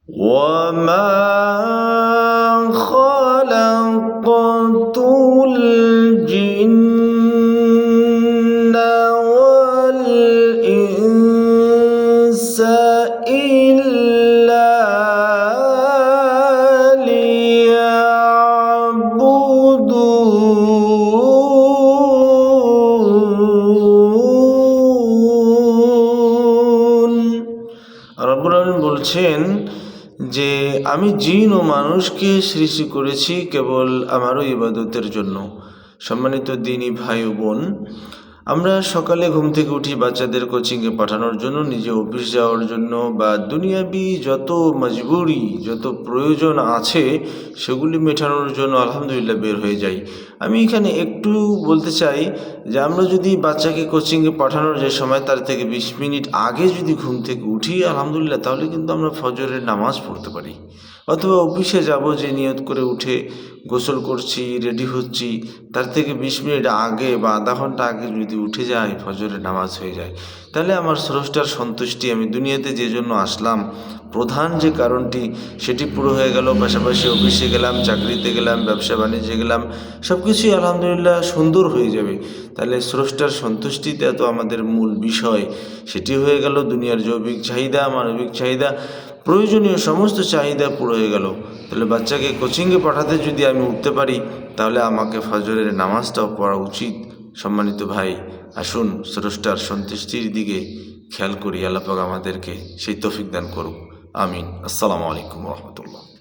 وما خلقت الجن والإنس إلا ليعبدون। রব্বুল আলামিন বলছেন যে আমি জিন ও মানুষকে সৃষ্টি করেছি কেবল আমারও ইবাদতের জন্য। সম্মানিত দিনী ভাই ও বোন, আমরা সকালে ঘুম থেকে উঠি বাচ্চাদের কোচিংয়ে পাঠানোর জন্য, নিজে অফিস যাওয়ার জন্য, বা দুনিয়াবি যত মজবুরি, যত প্রয়োজন আছে সেগুলি মেটানোর জন্য আলহামদুলিল্লাহ বের হয়ে যাই। আমি এখানে একটু বলতে চাই যে আমরা যদি বাচ্চাকে কোচিংয়ে পাঠানোর যে সময় তার থেকে 20 মিনিট আগে যদি ঘুম থেকে উঠি আলহামদুলিল্লাহ, তাহলে কিন্তু আমরা ফজরের নামাজ পড়তে পারি। অথবা অফিসে যাব যে নিয়ত করে উঠে গোসল করছি, রেডি হচ্ছি, তার থেকে 20 মিনিট আগে বা আধা ঘন্টা আগে যদি উঠে যায়, ফজরের নামাজ হয়ে যায়, তাহলে আমার স্রষ্টার সন্তুষ্টি, আমি দুনিয়াতে যে জন্য আসলাম প্রধান যে কারণটি, সেটি পুরো হয়ে গেল। পাশাপাশি অফিসে গেলাম, চাকরিতে গেলাম, ব্যবসা বাণিজ্যে গেলাম, সব কিছুই আলহামদুলিল্লাহ সুন্দর হয়ে যাবে। তাহলে স্রষ্টার সন্তুষ্টিতে তো আমাদের মূল বিষয়, সেটি হয়ে গেল দুনিয়ার যৌবিক চাহিদা, মানবিক চাহিদা, প্রয়োজনীয় সমস্ত চাহিদা পুরো হয়ে গেল। তাহলে বাচ্চাকে কোচিংয়ে পাঠাতে যদি আমি উঠতে পারি, তাহলে আমাকে ফজরের নামাজটাও পড়া উচিত। সম্মানিত ভাই, আসুন স্রষ্টার সন্তুষ্টির দিকে খেয়াল করি। আল্লাহ পাক আমাদেরকে সেই তৌফিক দান করুক। আমিন। আসসালামু আলাইকুম রহমতুল্লাহ।